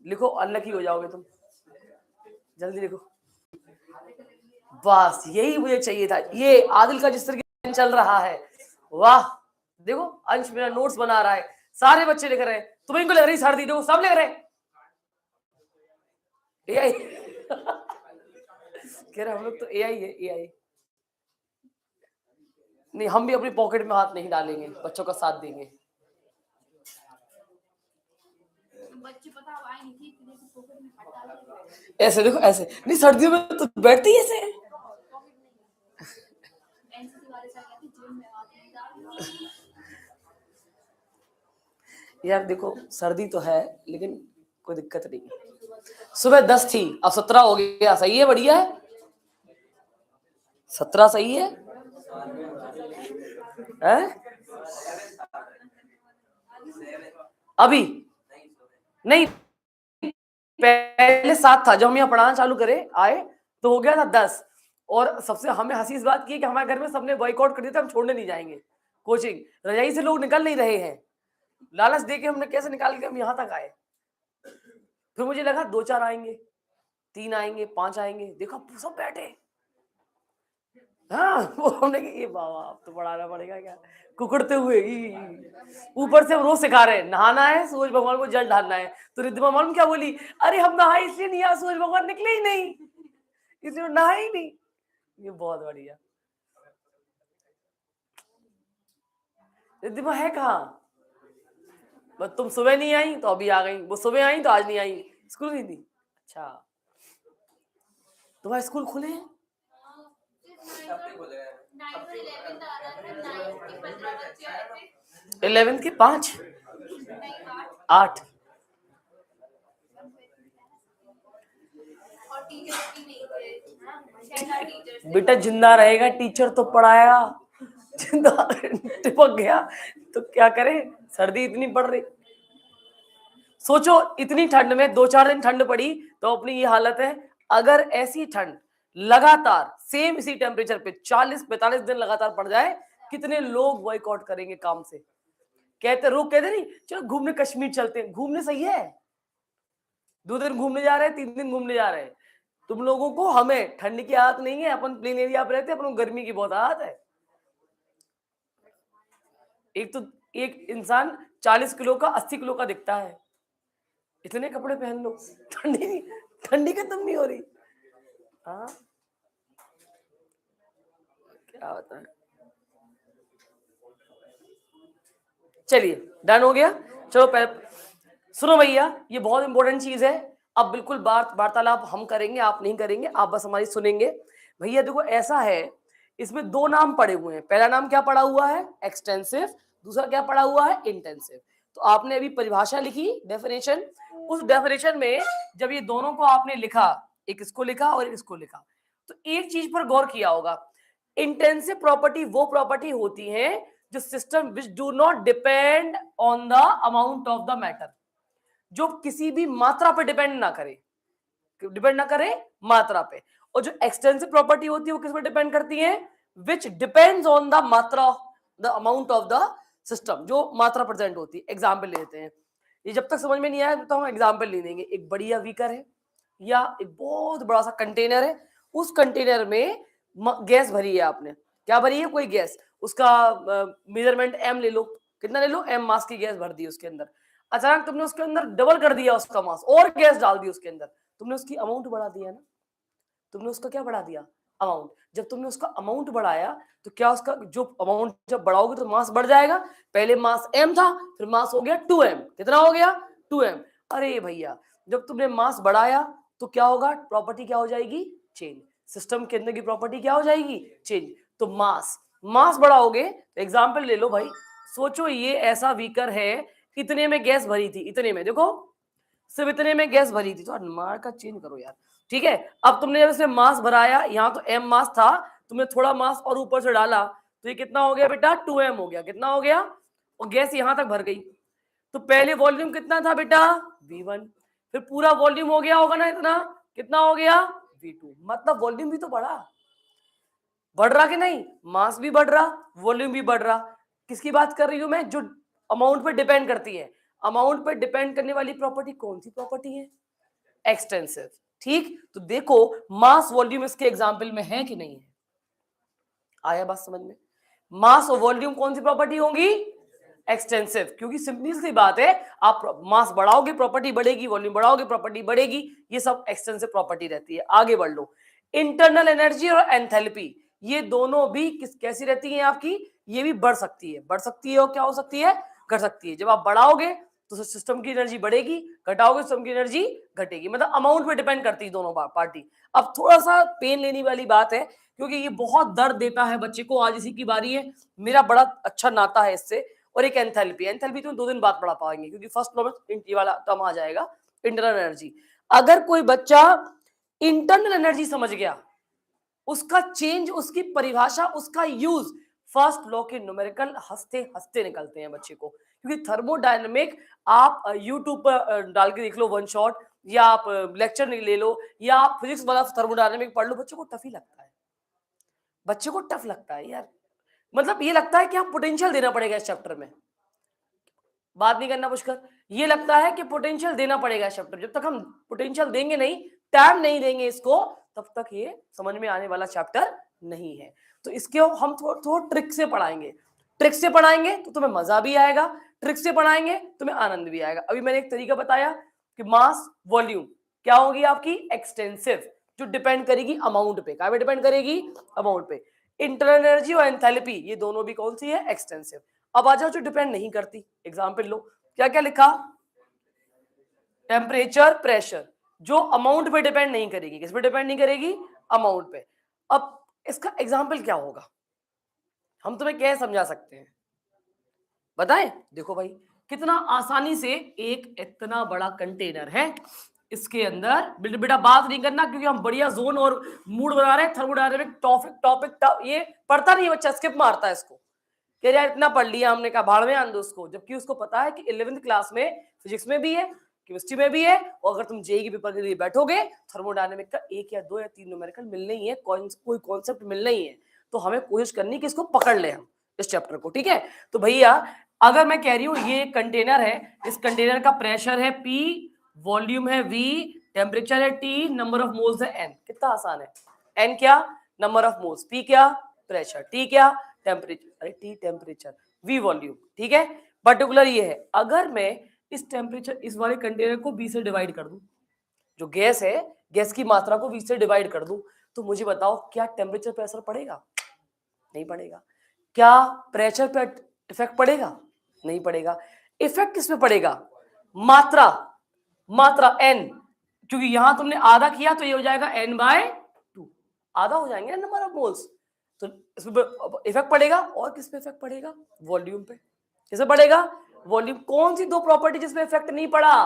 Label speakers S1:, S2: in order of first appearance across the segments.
S1: लिखो, अनलकी हो जाओगे तुम, जल्दी लिखो। बस यही मुझे चाहिए था। ये आदिल का जिस तरीके चल रहा है, वाह। देखो अंश मेरा नोट्स बना रहा है, सारे बच्चे लिख रहे हैं, तुम्हें को लग रही सर्दी, देखो सब लिख रहे हैं। एआई कह रहे हम लोग तो एआई है, एआई नहीं, हम भी अपनी पॉकेट में हाथ नहीं डालेंगे, बच्चों का साथ देंगे। बच्चे पता आए नहीं थी, पॉकेट में हाथ डाल ऐसे देखो, ऐसे नहीं, सर्दियों में तो बैठती ही ऐसे। यार देखो सर्दी तो है, लेकिन कोई दिक्कत नहीं है। सुबह 10 थी, अब 17 हो गया, सही है, बढ़िया है। 17 सही है, अभी नहीं, पहले 7 था, जब हम यहाँ पढ़ाना चालू करे आए तो हो गया था 10। और सबसे हमें हंसी इस बात की कि हमारे घर में सबने बॉयकॉट कर दिया था, हम छोड़ने नहीं जाएंगे कोचिंग। रजाई से लोग निकल नहीं रहे हैं, लालच देके हमने कैसे निकाल के हम यहाँ तक आए। फिर मुझे लगा 2-4 आएंगे, 3 आएंगे, 5 आएंगे, देखा सब बैठे। हाँ वो हमने कहा ये बाबा अब तो पढ़ाना पड़ेगा क्या, कुकड़ते हुए। ऊपर से हम रोज सिखा रहे हैं नहाना है, सूरज भगवान को जल ढालना है। तो रिद्धिमा मालूम क्या बोली, अरे हम नहाए इसलिए नहीं, यहाँ सूरज भगवान निकले ही नहीं, इसलिए नहाए ही नहीं। ये बहुत बढ़िया। रिद्धिमा है कहाँ, बस तुम सुबह नहीं आई तो अभी आ गई, वो सुबह आई तो आज नहीं आई, स्कूल नहीं थी। अच्छा तुम्हारे स्कूल खुले हैं? 11th के 5 8 बेटा जिंदा रहेगा टीचर तो पढ़ाएगा, जिंदा टिपक गया तो क्या करे। सर्दी इतनी पड़ रही, सोचो इतनी ठंड में 2-4 दिन ठंड पड़ी तो अपनी ये हालत है। अगर ऐसी ठंड लगातार सेम इसी टेम्परेचर पे 40-45 दिन लगातार पड़ जाए, कितने लोग बॉयकॉट करेंगे काम से। कहते नहीं चलो घूमने कश्मीर चलते हैं, घूमने सही है, 2 दिन घूमने जा रहे हैं, 3 दिन घूमने जा रहे हैं। तुम लोगों को, हमें ठंड की आदत नहीं है, अपन प्लेन एरिया पे रहते हैं, अपन को गर्मी की बहुत आदत है। एक तो एक इंसान 40 किलो का 80 किलो का दिखता है, इतने कपड़े पहन लो, ठंडी खत्म नहीं हो रही। हाँ क्या होता है। चलिए डन हो गया, चलो सुनो भैया, ये बहुत इंपॉर्टेंट चीज है। अब बिल्कुल वार्तालाप हम करेंगे, आप नहीं करेंगे, आप बस हमारी सुनेंगे। भैया देखो ऐसा है, इसमें 2 नाम पड़े हुए हैं। पहला नाम क्या पड़ा हुआ है, एक्सटेंसिव, दूसरा क्या पड़ा हुआ है, इंटेंसिव। तो आपने अभी परिभाषा लिखी, डेफिनेशन, उस डेफिनेशन में जब ये दोनों को आपने लिखा, एक इसको लिखा और एक इसको लिखा, तो एक चीज पर गौर किया होगा, इंटेंसिव प्रॉपर्टी वो प्रॉपर्टी होती है जो system which do not depend on the amount of the matter, जो किसी भी मात्रा पे डिपेंड ना करे मात्रा पे। और जो एक्सटेंसिव प्रॉपर्टी होती है वो किस पे डिपेंड करती है, विच डिपेंड्स ऑन द मात्रा, the amount of the system, जो मात्रा प्रेजेंट होती है। एग्जाम्पल लेते हैं, ये जब तक समझ में नहीं आया तो हम एग्जाम्पल ले लेंगे। एक बढ़िया बीकर है या एक बहुत बड़ा सा कंटेनर है, उस कंटेनर में गैस भरी है आपने, क्या भरी है, कोई गैस, उसका मेजरमेंट एम ले लो, कितना ले लो, एम मास की गैस भर दी उसके अंदर। अचानक तुमने उसके अंदर डबल कर दिया उसका मास, और गैस डाल दी उसके अंदर, तुमने उसकी अमाउंट बढ़ा दिया ना, तुमने उसका क्या बढ़ा दिया, अमाउंट। जब तुमने उसका अमाउंट बढ़ाया तो क्या उसका जो अमाउंट जब बढ़ाओगे तो मास बढ़ जाएगा। पहले मास m था, फिर मास हो गया 2m, कितना हो गया 2m। अरे भैया जब तुमने मास बढ़ाया तो क्या होगा, प्रॉपर्टी क्या हो जाएगी, चेंज। सिस्टम के अंदर की प्रॉपर्टी क्या हो जाएगी, चेंज। तो मास बढ़ाओगे, एग्जाम्पल ले लो भाई, सोचो ये ऐसा बीकर है, इतने में गैस भरी थी, इतने में देखो सिर्फ इतने में गैस भरी थी, तो मार का चेंज करो यार, ठीक है। अब तुमने जब इसमें मास भराया, यहाँ तो m मास था, तुमने थोड़ा मास और ऊपर से डाला, तो ये कितना हो गया बेटा, 2m हो गया, कितना हो गया, और गैस यहाँ तक भर गई। तो पहले वॉल्यूम कितना था बेटा, v1, फिर पूरा वॉल्यूम हो गया होगा ना इतना, कितना हो गया, v2, मतलब वॉल्यूम भी तो बढ़ रहा कि नहीं, मास भी बढ़ रहा, वॉल्यूम भी बढ़ रहा। किसकी बात कर रही हूं मैं, जो अमाउंट पे डिपेंड करती है। अमाउंट पे डिपेंड करने वाली प्रॉपर्टी कौन सी प्रॉपर्टी है? एक्सटेंसिव। ठीक, तो देखो मास वॉल्यूम इसके एग्जाम्पल में है कि नहीं है? आया बात समझ में? मास और वॉल्यूम कौन सी प्रॉपर्टी होगी? एक्सटेंसिव। क्योंकि सिंपली सी बात है, आप मास बढ़ाओगे प्रॉपर्टी बढ़ेगी, वॉल्यूम बढ़ाओगे प्रॉपर्टी बढ़ेगी, ये सब एक्सटेंसिव प्रॉपर्टी रहती है। आगे बढ़ लो। इंटरनल एनर्जी और एंथैल्पी, ये दोनों भी कैसी रहती है आपकी? ये भी बढ़ सकती है, बढ़ सकती है और क्या हो सकती है? घट सकती है। जब आप बढ़ाओगे तो सिस्टम की एनर्जी बढ़ेगी, घटाओगे सिस्टम की एनर्जी घटेगी। मतलब अमाउंट पे डिपेंड करती है दोनों पार्टी। अब थोड़ा सा पेन लेने वाली बात है, क्योंकि ये बहुत दर्द देता है बच्चे को। आज इसी की बारी है, मेरा बड़ा अच्छा नाता है इससे। और एक एंथैल्पी, एंथैल्पी तो 2 दिन बाद पढ़ा पाएंगे, क्योंकि फर्स्ट लॉ में ये वाला टर्म आ जाएगा, इंटरनल एनर्जी। अगर कोई बच्चा इंटरनल एनर्जी समझ गया, उसका चेंज, उसकी परिभाषा, उसका यूज फर्स्ट लॉ के न्यूमेरिकल हंसते हंसते निकलते हैं बच्चे को। क्योंकि थर्मोडायनेमिक आप यूट्यूब पर डाल के देख लो वन शॉट, या आप लेक्चर ले लो, या आप फिजिक्स वाला थर्मोडायनेमिक पढ़ लो, बच्चों को टफ ही लगता है। बच्चे को टफ लगता है यार, मतलब ये लगता है कि हम पोटेंशियल देना पड़ेगा इस चैप्टर में। बात नहीं करना पुष्कर, ये लगता है कि पोटेंशियल देना पड़ेगा इस चैप्टर। जब तक हम पोटेंशियल देंगे नहीं, टाइम नहीं देंगे इसको, तब तक ये समझ में आने वाला चैप्टर नहीं है। तो इसके हम थोड़ा ट्रिक से पढ़ाएंगे। ट्रिक से पढ़ाएंगे तो तुम्हें मजा भी आएगा, ट्रिक से पढ़ाएंगे तुम्हें आनंद भी आएगा। अभी मैंने एक तरीका बताया कि मास वॉल्यूम क्या होगी आपकी? एक्सटेंसिव, जो डिपेंड करेगी अमाउंट पे। क्या पे डिपेंड करेगी? अमाउंट पे। इंटरनल एनर्जी और एंथैल्पी, ये दोनों भी कौन सी है? एक्सटेंसिव। अब आ जाओ जो डिपेंड नहीं करती, एग्जाम्पल लो। क्या क्या लिखा? टेम्परेचर, प्रेशर, जो अमाउंट पे डिपेंड नहीं करेगी। किस पे डिपेंड नहीं करेगी? अमाउंट पे। अब इसका एग्जाम्पल क्या होगा? हम तुम्हें क्या समझा सकते हैं बताएं? देखो भाई, कितना आसानी से एक इतना बड़ा कंटेनर है, इसके अंदर बेटा बात नहीं करना, क्योंकि हम बढ़िया जोन और मूड बना रहे हैं। थर्मोडायनेमिक टॉपिक ये पढ़ता नहीं बच्चा, स्किप मारता है इसको, कह रहा इतना पढ़ लिया हमने, कहा भाड़ में आन दो उसको। जबकि उसको पता है कि 11वीं क्लास में फिजिक्स में भी है, केमिस्ट्री में भी है, और अगर तुम जेईई के पेपर के लिए बैठोगे, थर्मोडायनेमिक का 1 या 2 या 3 न्यूमेरिकल मिलना ही है, कोई कॉन्सेप्ट मिलना ही है। तो हमें कोशिश करनी कि इसको पकड़ ले हम इस चैप्टर को, ठीक है? तो भैया अगर मैं कह रही हूं ये कंटेनर है, इस कंटेनर का प्रेशर है P, वॉल्यूम है V, टेम्परेचर है T, नंबर ऑफ मोल्स है N। कितना आसान है। N क्या? नंबर ऑफ मोल्स, P क्या? प्रेशर, T क्या? टेम्परेचर, अरे T टेम्परेचर, V वॉल्यूम, ठीक है? पर्टिकुलर ये है। अगर मैं इस टेम्परेचर, इस वाले कंटेनर को V से डिवाइड कर दूं, जो गैस है, गैस की मात्रा को V से डिवाइड कर दूं, तो मुझे बताओ क्या टेम्परेचर पे असर पड़ेगा? नहीं पड़ेगा। क्या प्रेशर पे इफेक्ट पड़ेगा? नहीं पड़ेगा। इफेक्ट किस पे पड़ेगा? मात्रा, मात्रा n, क्योंकि यहां तुमने आधा किया तो ये हो जाएगा n/2, आधा हो जाएंगे नंबर ऑफ मोल्स। तो इस पे इफेक्ट पड़ेगा। और किस पे इफेक्ट पड़ेगा? वॉल्यूम पे। किससे पड़ेगा? वॉल्यूम। कौन सी 2 प्रॉपर्टी जिसपे इफेक्ट नहीं पड़ा?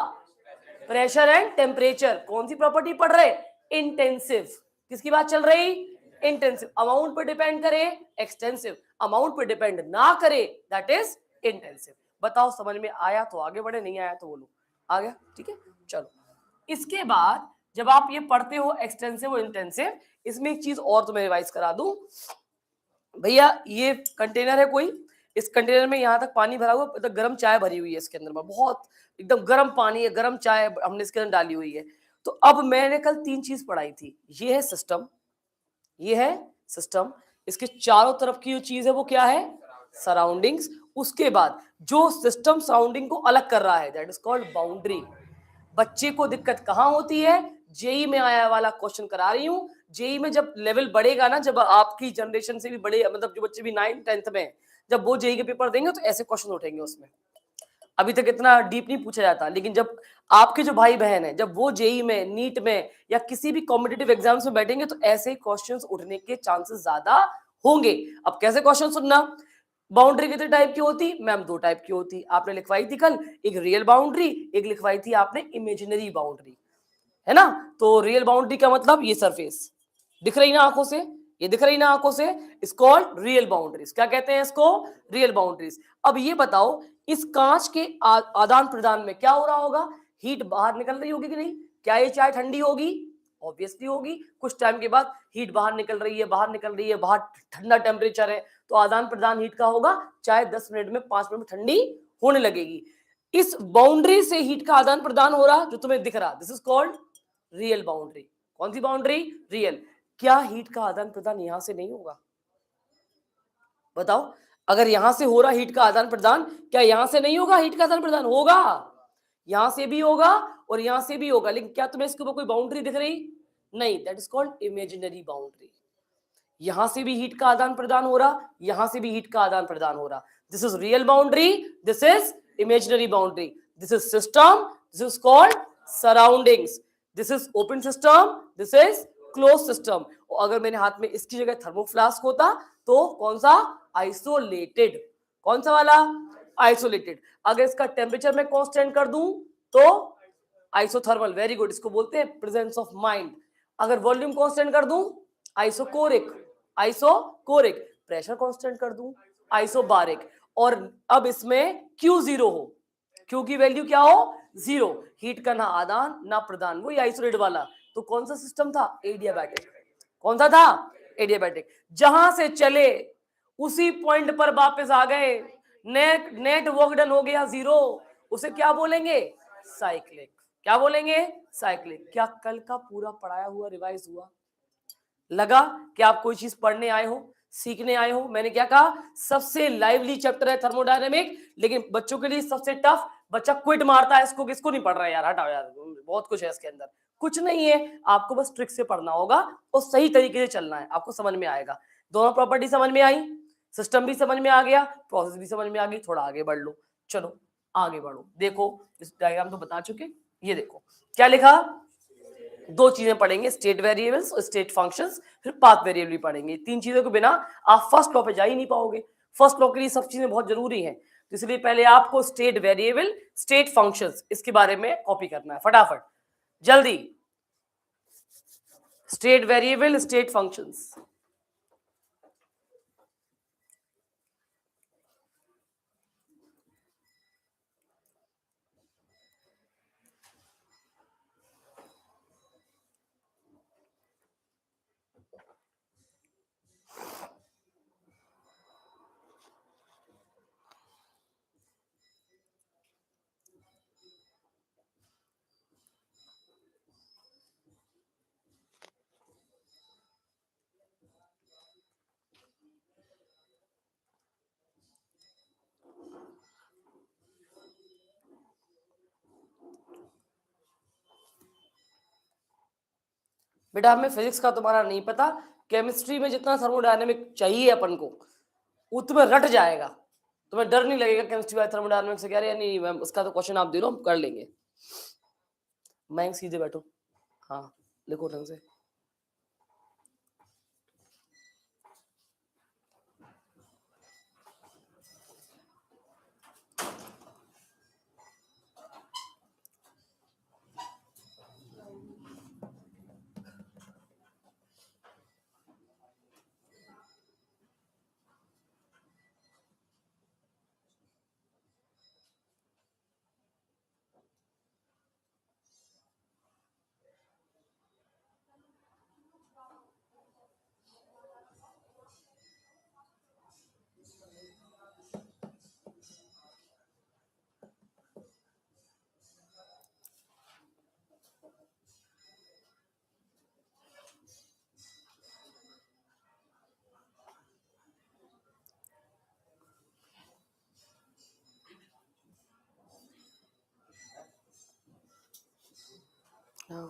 S1: Pressure and temperature. कौन सी प्रॉपर्टी पढ़ रहे? इंटेंसिव। किसकी बात चल रही? इंटेंसिव। अमाउंट पे डिपेंड करे एक्सटेंसिव, अमाउंट पे डिपेंड ना करे दैट इज इंटेंसिव। बताओ समझ में आया तो आगे बढ़े, नहीं आया तो बोलो। आ गया? ठीक है, चलो। इसके बाद जब आप ये पढ़ते हो एक्सटेंसिव और इंटेंसिव, इसमें एक चीज और तुम्हें रिवाइज करा दूं भैया। ये कंटेनर है कोई, इस कंटेनर में यहां तक पानी भरा हुआ, तो गर्म चाय भरी हुई है इसके अंदर में, बहुत एकदम गर्म पानी है, गर्म चाय हमने इसके अंदर डाली हुई है। तो अब मैंने कल 3 चीज पढ़ाई थी। ये है सिस्टम, ये है सिस्टम, इसके चारों तरफ की जो चीज है वो क्या है? सराउंडिंग्स। उसके बाद जो सिस्टम सराउंडिंग को अलग कर रहा है दैट इज कॉल्ड बाउंड्री। बच्चे को दिक्कत कहां होती है? जेई में आया वाला क्वेश्चन करा रही हूं। जेई में जब लेवल बढ़ेगा ना, जब आपकी जनरेशन से भी बड़े, मतलब जो बच्चे भी 9th 10th में, जब वो जेई के पेपर देंगे तो ऐसे क्वेश्चन उठेंगे उसमें। अभी तक इतना डीप नहीं पूछा जाता, लेकिन जब आपके जो भाई बहन है, जब वो जेई में, नीट में या किसी भी कॉम्पिटिटिव एग्जाम्स में बैठेंगे, तो ऐसे क्वेश्चंस उठने के चांसेस ज्यादा होंगे। अब कैसे क्वेश्चन सुनना? बाउंड्री कितने टाइप की होती? मैम 2 टाइप की होती। आपने लिखवाई थी कल, एक रियल बाउंड्री, एक लिखवाई थी आपने इमेजिनरी बाउंड्री, है ना? तो रियल बाउंड्री का मतलब ये सरफेस दिख रही ना आंखों से, ये दिख रही ना आंखों से, इस कॉल्ड रियल बाउंड्रीज। क्या कहते हैं इसको? Real boundaries. अब ये बताओ इस कांच के आदान प्रदान में क्या हो रहा होगा? हीट बाहर निकल रही होगी कि नहीं? क्या ये चाय ठंडी होगी? ऑब्वियसली होगी। कुछ टाइम के बाद हीट बाहर निकल रही है, बाहर निकल रही है, बाहर ठंडा टेम्परेचर है, तो आदान प्रदान हीट का होगा, चाय 10 मिनट में, 5 मिनट में ठंडी होने लगेगी। इस बाउंड्री से हीट का आदान प्रदान हो रहा जो तुम्हें दिख रहा, this is called real boundary. कौन सी बाउंड्री? रियल। क्या हीट का आदान प्रदान यहां से नहीं होगा? बताओ, अगर यहां से हो रहा हीट का आदान प्रदान, क्या यहां से नहीं होगा हीट का आदान प्रदान? होगा, यहां से भी होगा और यहां से भी होगा, लेकिन क्या तुम्हें इसके ऊपर कोई बाउंड्री दिख रही? नहीं, that is called imaginary boundary. यहां से भी हीट का आदान प्रदान हो रहा, यहां से भी हीट का आदान प्रदान हो रहा, this is real boundary, this is imaginary boundary, this is system, this is called surroundings, this is open system, this is close system. और अगर मेरे हाथ में इसकी जगह थर्मोफ्लास्क होता तो कौन सा? आइसोलेटेड। कौन सा वाला? आइसोलेटेड। अगर इसका टेम्परेचर मैं कांस्टेंट कर दूं तो आइसोथर्मल। वेरी गुड, इसको बोलते हैं प्रेजेंस ऑफ माइंड। अगर वॉल्यूम कांस्टेंट कर दूं, आइसोकोरिक। आइसोकोरिक। प्रेशर कांस्टेंट कर दूं, आइसोबारिक। और अब इसमें Q जीरो हो, Q की वैल्यू क्या हो? जीरो। हीट का ना आदान ना प्रदान, वही आइसोलेट वाला। तो कौन सा सिस्टम था? एडियाबैटिक। कौन सा था? एडियाबैटिक। जहां से चले उसी पॉइंट पर वापस आ गए, नेट नेट वर्क डन हो गया जीरो, उसे क्या बोलेंगे? साइक्लिक। क्या बोलेंगे? साइक्लिक। क्या कल का पूरा पढ़ाया हुआ रिवाइज हुआ? लगा कि आप कोई चीज पढ़ने आए हो, सीखने आए हो? मैंने क्या कहा? सबसे लाइवली चैप्टर है थर्मोडायनेमिक, लेकिन बच्चों के लिए सबसे टफ। बच्चा क्विट मारता है इसको, किसको नहीं पढ़ रहा है यार, हटाओ यार, बहुत कुछ है इसके अंदर। कुछ नहीं है, आपको बस ट्रिक से पढ़ना होगा और सही तरीके से चलना है, आपको समझ में आएगा। दोनों प्रॉपर्टी समझ में आई, सिस्टम भी समझ में आ गया, प्रोसेस भी समझ में आ गई। थोड़ा आगे बढ़ लो, चलो आगे बढ़ो। देखो, इस डायग्राम तो बता चुके, ये देखो क्या लिखा। दो चीजें पढ़ेंगे, स्टेट वेरिएबल्स और स्टेट फंक्शंस, फिर पाथ वेरिएबल भी पढ़ेंगे। तीन चीजों के बिना आप फर्स्ट लॉ पे जा ही नहीं पाओगे। फर्स्ट लॉ के लिए सब चीजें बहुत जरूरी हैं, तो इसलिए पहले आपको स्टेट वेरिएबल, स्टेट फंक्शंस, इसके बारे में कॉपी करना है फटाफट, जल्दी। State variable, state functions. बेटा हमें फिजिक्स का तुम्हारा नहीं पता, केमिस्ट्री में जितना थर्मोडायनेमिक चाहिए अपन को उतना रट जाएगा, तुम्हें डर नहीं लगेगा केमिस्ट्री वाले थर्मोडायनेमिक्स से। कह रहे नहीं मैम, उसका तो क्वेश्चन आप दे दो, हम कर लेंगे। मैं सीधे बैठो, हाँ लिखो ढंग से। हाँ।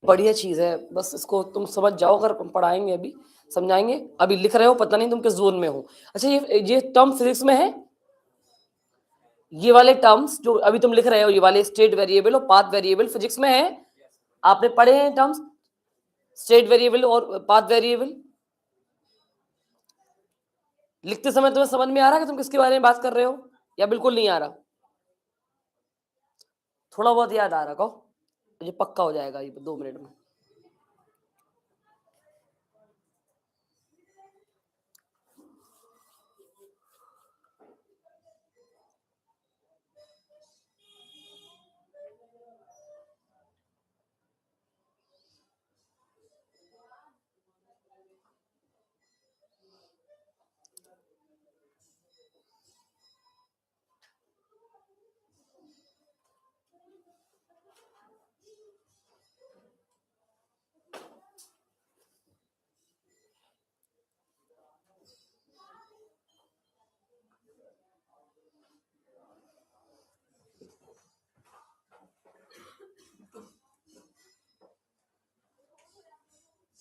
S1: बढ़िया चीज है, बस इसको तुम समझ जाओ, अगर हम पढ़ाएंगे अभी समझाएंगे, अभी लिख रहे हो पता नहीं तुम किस जोन में हो। अच्छा ये टर्म फिजिक्स में है, ये वाले टर्म्स जो अभी तुम लिख रहे हो, ये वाले स्टेट वेरिएबल और पाथ वेरिएबल फिजिक्स में है, आपने पढ़े हैं टर्म्स स्टेट वेरिएबल और पाथ वेरिएबल? लिखते समय तुम्हें समझ में आ रहा है कि तुम किसके बारे में बात कर रहे हो, या बिल्कुल नहीं आ रहा? थोड़ा बहुत याद आ रहा, कहो, ये पक्का हो जाएगा ये 2 मिनट में।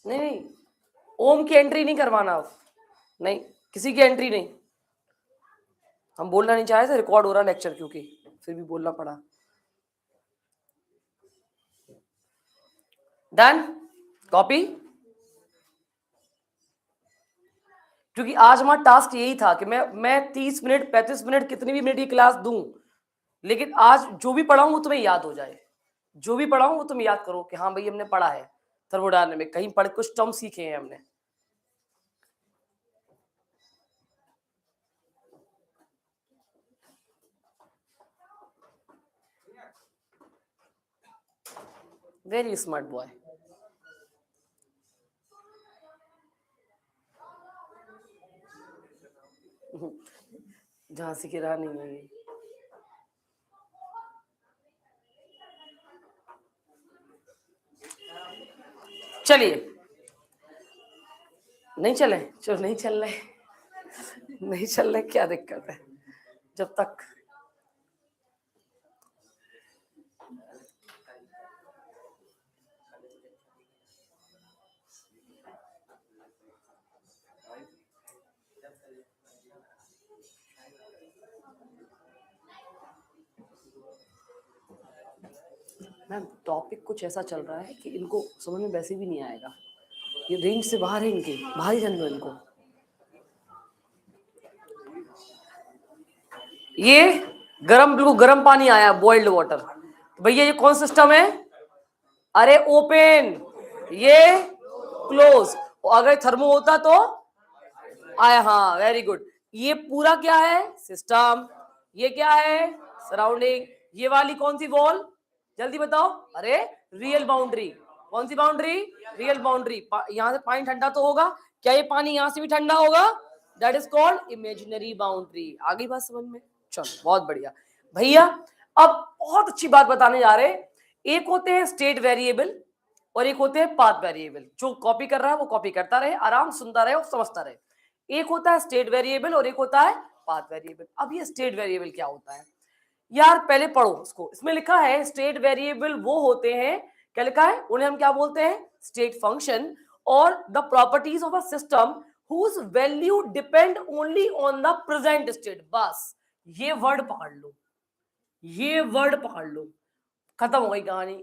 S1: नहीं नहीं, ओम की एंट्री नहीं करवाना अब, नहीं, किसी की एंट्री नहीं। हम बोलना नहीं चाहे थे, रिकॉर्ड हो रहा लेक्चर, क्योंकि फिर भी बोलना पड़ा। Done, copy. क्योंकि आज हमारा टास्क यही था कि मैं 30 मिनट 35 मिनट कितनी भी मिनट की क्लास दूं, लेकिन आज जो भी पढ़ाऊं वो तुम्हें याद हो जाए, जो भी पढ़ाऊं वो तुम याद करो कि हाँ भाई हमने पढ़ा है, थर्मोडायनामिक्स में कहीं पढ़, कुछ टर्म सीखे हैं हमने। Very smart boy. झांसी की रानी में चलिए, नहीं चले, चलो नहीं चल रहे, नहीं चल रहे, क्या दिक्कत है, जब तक मैम टॉपिक कुछ ऐसा चल रहा है कि इनको समझ में वैसे भी नहीं आएगा, ये रेंज से बाहर है, इनके बाहर ही जाने दो इनको। ये गरम, बिल्कुल गरम पानी आया, बॉइल्ड वाटर, तो भैया ये कौन सिस्टम है? अरे ओपन, ये क्लोज, अगर थर्मो होता तो आया, हाँ वेरी गुड। ये पूरा क्या है? सिस्टम। ये क्या है? सराउंडिंग। ये वाली कौन सी वॉल, जल्दी बताओ? अरे रियल बाउंड्री। कौन सी बाउंड्री? Real boundary. यहां से पानी ठंडा तो होगा, क्या ये पानी यहां से भी ठंडा होगा? That is called imaginary boundary. आगे बात समझ में? चलो बहुत बढ़िया भैया। अब बहुत अच्छी बात बताने जा रहे हैं, एक होते हैं स्टेट वेरिएबल और एक होते हैं पाथ वेरिएबल। जो कॉपी कर रहा है वो कॉपी करता रहे, आराम सुनता रहे और समझता रहे। एक होता है स्टेट वेरिएबल और एक होता है पाथ वेरिएबल। अब ये स्टेट वेरिएबल क्या होता है यार, पहले पढ़ो उसको। इसमें लिखा है स्टेट वेरिएबल वो होते हैं, क्या लिखा है, उन्हें हम क्या बोलते हैं? स्टेट फंक्शन और the properties of a system whose value depend only on the present state. बस ये वर्ड पकड़ लो, ये वर्ड पकड़ लो, खत्म हो गई कहानी।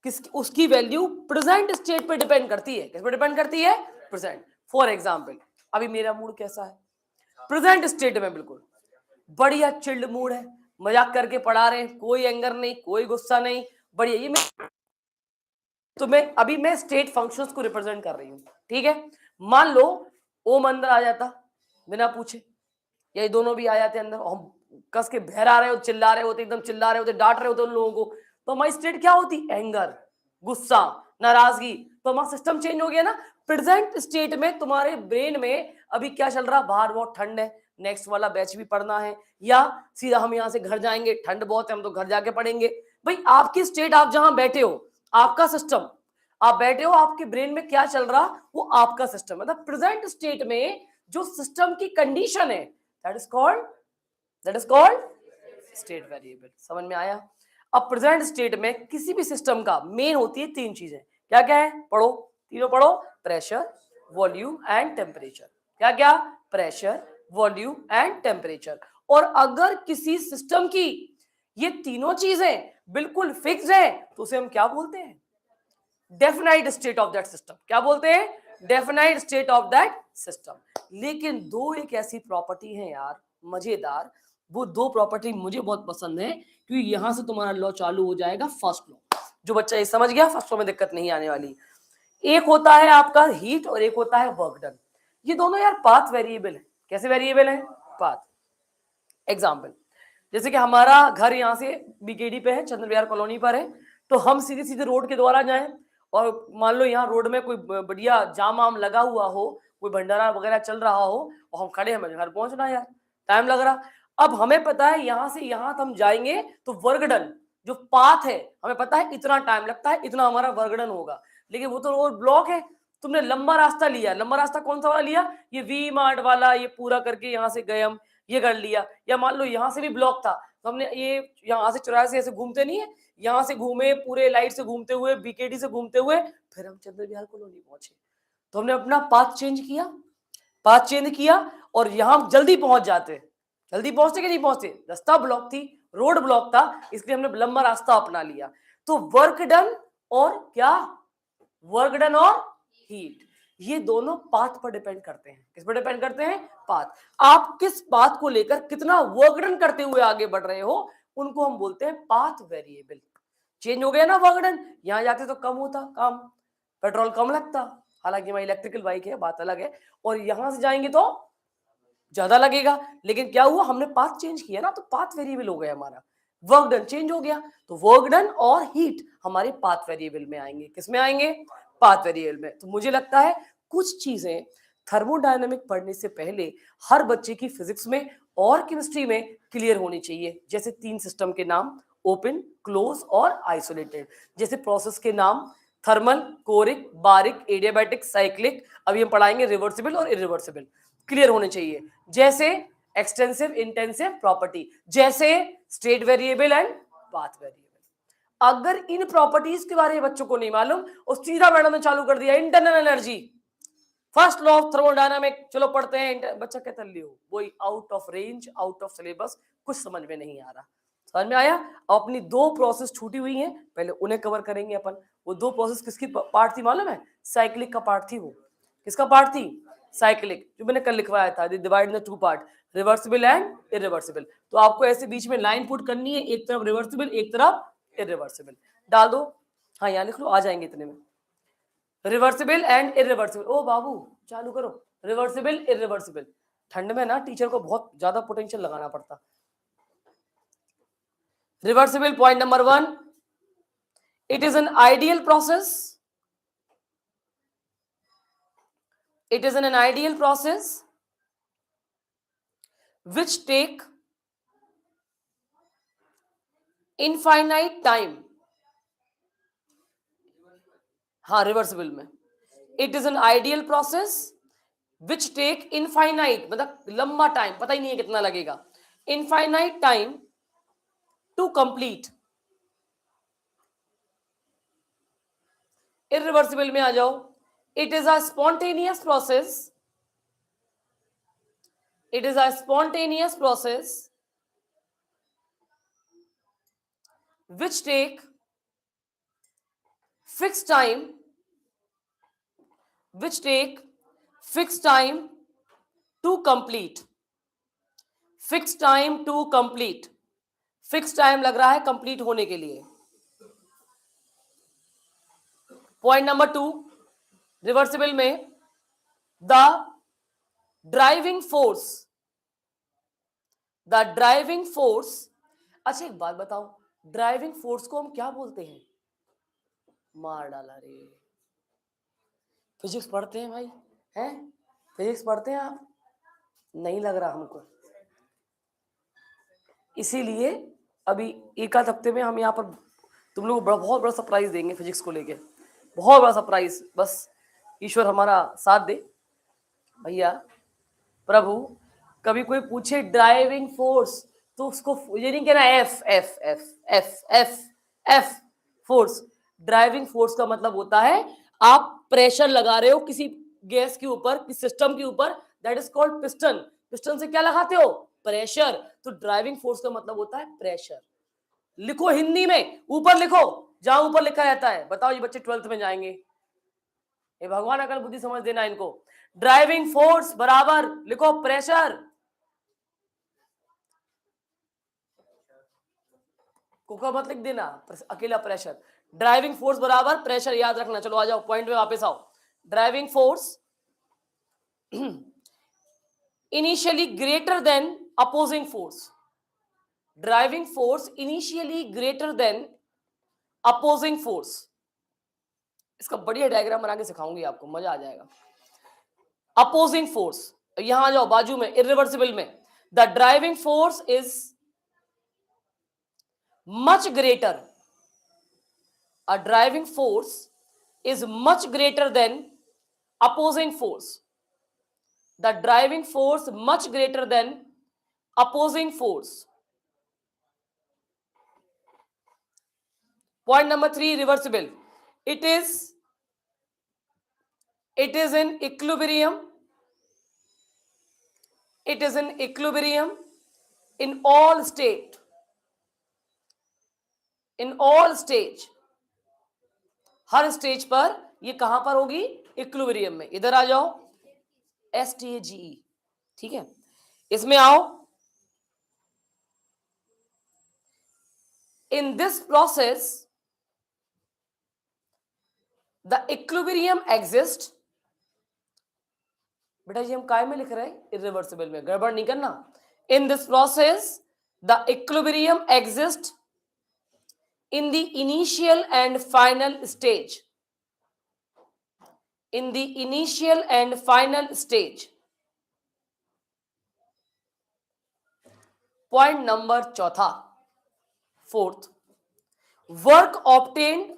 S1: किस, उसकी वैल्यू प्रेजेंट स्टेट पे डिपेंड करती है। किस पे डिपेंड करती है? प्रेजेंट। फॉर एग्जांपल अभी मेरा मूड कैसा है? प्रेजेंट स्टेट में बिल्कुल बढ़िया चिल्ड मूड है, मजाक करके पढ़ा रहे हैं, कोई एंगर नहीं, कोई गुस्सा नहीं, बढ़िया। ये तो मैं अभी मैं स्टेट फंक्शंस को रिप्रेजेंट कर रही हूँ, ठीक है? मान लो ओम अंदर आ जाता बिना पूछे, या ये दोनों भी आ जाते अंदर, और हम कस के बहरा रहे हो, चिल्ला रहे होते, एकदम चिल्ला रहे होते, डांट रहे होते उन लोगों को, तो हमारी स्टेट क्या होती? एंगर, गुस्सा, नाराजगी। तो हमारा सिस्टम चेंज हो गया ना। प्रेजेंट स्टेट में तुम्हारे ब्रेन में अभी क्या चल रहा? बाहर बहुत ठंड है, नेक्स्ट वाला बैच भी पढ़ना है, या सीधा हम यहाँ से घर जाएंगे, ठंड बहुत है हम तो घर जाके पढ़ेंगे। भाई आपकी स्टेट, आप जहां बैठे हो, आपका सिस्टम, आप बैठे हो, आपके ब्रेन में क्या चल रहा वो आपका सिस्टम है। मतलब प्रेजेंट स्टेट में जो सिस्टम की कंडीशन है, that is called state variable. समझ में आया? अब प्रेजेंट स्टेट में किसी भी सिस्टम का मेन होती है तीन चीजें, क्या क्या है, पढ़ो, तीनों पढ़ो, प्रेशर, वॉल्यूम एंड टेम्परेचर। क्या क्या, प्रेशर, वॉल्यूम एंड टेम्परेचर। और अगर किसी सिस्टम की ये तीनों चीजें बिल्कुल फिक्स है तो उसे हम क्या बोलते हैं, definite state of that system. क्या बोलते हैं, definite state of that system. लेकिन दो एक ऐसी प्रॉपर्टी है यार मजेदार, वो दो प्रॉपर्टी मुझे बहुत पसंद है, क्योंकि यहां से तुम्हारा लॉ चालू हो जाएगा, फर्स्ट लॉ। जो बच्चा ये समझ गया फर्स्ट लॉ में दिक्कत नहीं आने वाली। एक होता है आपका हीट और एक होता है वर्क डन। ये दोनों यार पाथ वेरिएबल है। कैसे वेरिएबल है, पाथ। एग्जाम्पल, जैसे कि हमारा घर यहाँ से बीकेडी पे है, चंद्र विहार कॉलोनी पर है, तो हम सीधे सीधे रोड के द्वारा जाएं और मान लो यहाँ रोड में कोई बढ़िया जाम आम लगा हुआ हो, कोई भंडारा वगैरह चल रहा हो और हम खड़े, हमें घर पहुंचना है यार, टाइम लग रहा। अब हमें पता है यहाँ से यहाँ हम जाएंगे तो वर्क डन जो पाथ है हमें पता है इतना टाइम लगता है, इतना हमारा वर्क डन होगा। लेकिन वो तो रोड ब्लॉक है, तुमने लंबा रास्ता लिया। लंबा रास्ता कौन सा वाला लिया, ये वी मार्ट वाला, ये पूरा करके यहाँ से गए हम, ये कर लिया। या मान लो यहाँ से भी ब्लॉक था तो हमने ये यहाँ से चौराहे से ऐसे घूमते नहीं है, यहाँ से घूमे पूरे लाइट से घूमते हुए, बीकेडी से घूमते हुए, फिर हम चंद्र विहार कॉलोनी पहुंचे। तो हमने अपना पाथ चेंज किया, पाथ चेंज किया और यहाँ जल्दी पहुंच जाते। जल्दी पहुंचते कि नहीं पहुंचते, रास्ता ब्लॉक थी, रोड ब्लॉक था, इसलिए हमने लंबा रास्ता अपना लिया। तो वर्क डन और क्या, वर्क डन और हीट, ये दोनों पाथ पर डिपेंड करते हैं। किस पर डिपेंड करते हैं, पाथ। आप किस पाथ को लेकर कितना वर्क डन करते हुए आगे बढ़ रहे हो, उनको हम बोलते हैं पाथ वेरिएबल। चेंज हो गया ना वर्क डन, यहां जाते तो कम होता काम, पेट्रोल कम लगता, हालांकि हमारी इलेक्ट्रिकल बाइक है, बात अलग है, और यहां से जाएंगे तो ज्यादा लगेगा। लेकिन क्या हुआ, हमने पाथ चेंज किया ना, तो पाथ वेरिएबल हो गया हमारा, वर्क डन चेंज हो गया। तो वर्क डन और हीट हमारे पाथ वेरिएबल में आएंगे। किसमें आएंगे, पाथ वेरिएबल में। तो मुझे लगता है कुछ चीजें थर्मोडायनेमिक पढ़ने से पहले हर बच्चे की फिजिक्स में और केमिस्ट्री में क्लियर होनी चाहिए। जैसे तीन सिस्टम के नाम, ओपन, क्लोज और आइसोलेटेड। जैसे प्रोसेस के नाम, थर्मल, कोरिक, बारिक, एडियाबैटिक, साइक्लिक। अभी हम पढ़ाएंगे रिवर्सिबल और इरिवर्सिबल, क्लियर होने चाहिए। जैसे एक्सटेंसिव, इंटेंसिव प्रॉपर्टी, जैसे state variable and path variable. अगर इन प्रॉपर्टीज के बारे में बच्चों को नहीं मालूम और सीधा मैडम ने चालू कर दिया internal energy, first law of thermodynamic, चलो पढ़ते हैं, बच्चा कहता लियो वही out of range, out of syllabus, कुछ समझ में नहीं आ रहा। समझ में आया। अपनी दो प्रोसेस छूटी हुई हैं, पहले उन्हें कवर करेंगे अपन। वो दो प्रोसेस किसकी पार्ट थी मालूम है, साइक्लिक का पार्ट थी। वो किसका पार्ट थी, साइक्लिक, जो मैंने कल लिखवाया था, divide in two part, reversible and irreversible. तो आपको ऐसे बीच में लाइन पुट करनी है, एक तरफ रिवर्सिबल एक तरफ इरिवर्सिबल, डाल दो। हाँ यहाँ लिख लो, आ जाएंगे इतने में। रिवर्सिबल एंड इरिवर्सिबल, ओ बाबू चालू करो, रिवर्सिबल इरिवर्सिबल। ठंड में ना टीचर को बहुत ज्यादा पोटेंशियल लगाना पड़ता। Reversible, point number 1, it is an ideal process, it is an ideal process which take infinite time. हाँ रिवर्सिबल में, it is an ideal process which take infinite, मतलब लंबा टाइम, पता ही नहीं है कितना लगेगा, infinite time to complete। Irreversible में आ जाओ, it is a spontaneous process, it is a spontaneous process which take fixed time, which take fixed time to complete, fixed time to complete, fixed time लग रहा है complete होने के लिए। Point number 2, reversible में the driving force, the driving force. अच्छा एक बात बताओ, ड्राइविंग फोर्स को हम क्या बोलते हैं, मार डाला रे। फिजिक्स पढ़ते हैं भाई, हैं फिजिक्स पढ़ते हैं आप, नहीं लग रहा हमको। इसीलिए अभी एक आध हफ्ते में हम यहाँ पर तुम लोग को बहुत बड़ा सरप्राइज देंगे फिजिक्स को लेके, बहुत बड़ा सरप्राइज। बस ईश्वर हमारा साथ दे भैया। प्रभु कभी कोई पूछे ड्राइविंग फोर्स तो उसको ये नहीं कहना F F F F F F force. Driving force का मतलब होता है आप प्रेशर लगा रहे हो किसी गैस के ऊपर, किसी सिस्टम के ऊपर, that is called piston. Piston से क्या लगाते हो? प्रेशर। तो ड्राइविंग फोर्स का मतलब होता है प्रेशर। लिखो हिंदी में, ऊपर लिखो, जहां ऊपर लिखा रहता है। बताओ ये बच्चे 12th में जाएंगे, ये भगवान अकल बुद्धि समझ देना इनको। ड्राइविंग फोर्स बराबर लिखो प्रेशर, कुका मत लिख देना, अकेला प्रेशर। ड्राइविंग फोर्स बराबर प्रेशर, याद रखना। चलो आ जाओ पॉइंट में वापस आओ। Driving force initially greater than opposing force. Driving force initially greater than opposing force. इसका बढ़िया डायग्राम बना के सिखाऊंगी आपको, मजा आ जाएगा। अपोजिंग फोर्स, यहां आ जाओ बाजू में, इरिवर्सिबल में। The driving force is much greater, a driving force is much greater than opposing force. The driving force much greater than opposing force. Point number 3, reversible. It is in equilibrium. It is in equilibrium in all state. In all stage, her stage पर ये कहां पर होगी? Equilibrium में। इधर आ जाओ, STAGE, ठीक है, इसमें आओ। इन this process the equilibrium exist. बेटा जी हम काय में लिख रहे हैं? इरिवर्सिबल में, गड़बड़ नहीं करना। इन this process the equilibrium exist in the initial and final stage. In the initial and final stage. Point number 4, 4th, work obtained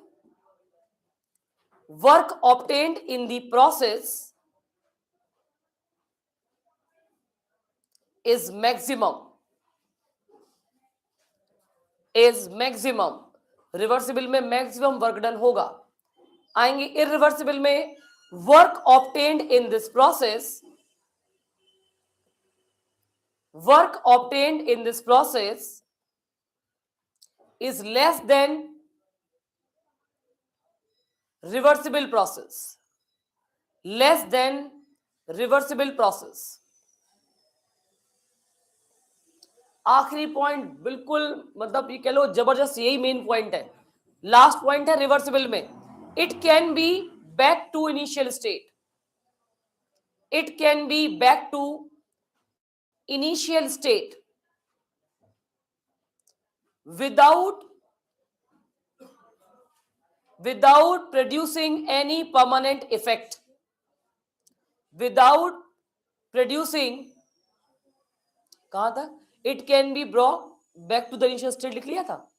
S1: in the process is maximum. Reversible में मैक्सिमम वर्क डन होगा। आएंगे irreversible में, work obtained in this process, work obtained in this process is less than reversible process, less than reversible process. आखिरी point बिल्कुल, मतलब ये कह लो जबरदस्त, यही मेन पॉइंट है। लास्ट पॉइंट है रिवर्सिबल में। It can be back to initial state, it can be back to initial state without producing any permanent effect, without producing, कहां तक? It can be brought back to the initial state लिख लिया था,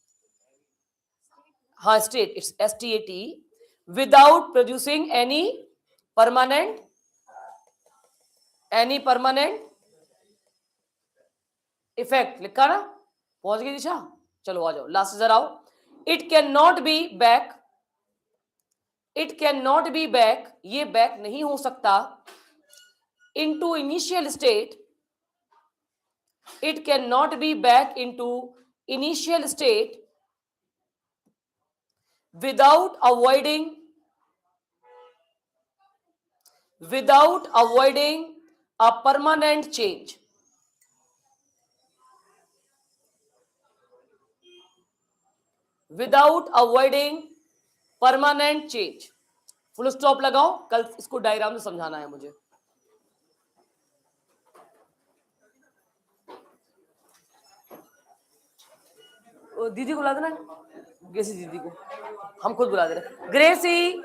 S1: हाँ state, it's STAT, without producing any permanent effect. लिखा ना? पहुंच गई दिशा? चलो आ जाओ, लास्ट जरा आओ। It can not be back, it can not be back, ये बैक नहीं हो सकता into initial state, it cannot be back into initial state without avoiding a permanent change. Without avoiding permanent change. Full stop लगाओ, कल इसको diagram से समझाना है मुझे। दीदी को बुला देना, ग्रेसी दीदी को, हम खुद बुला दे रहे। ग्रेसी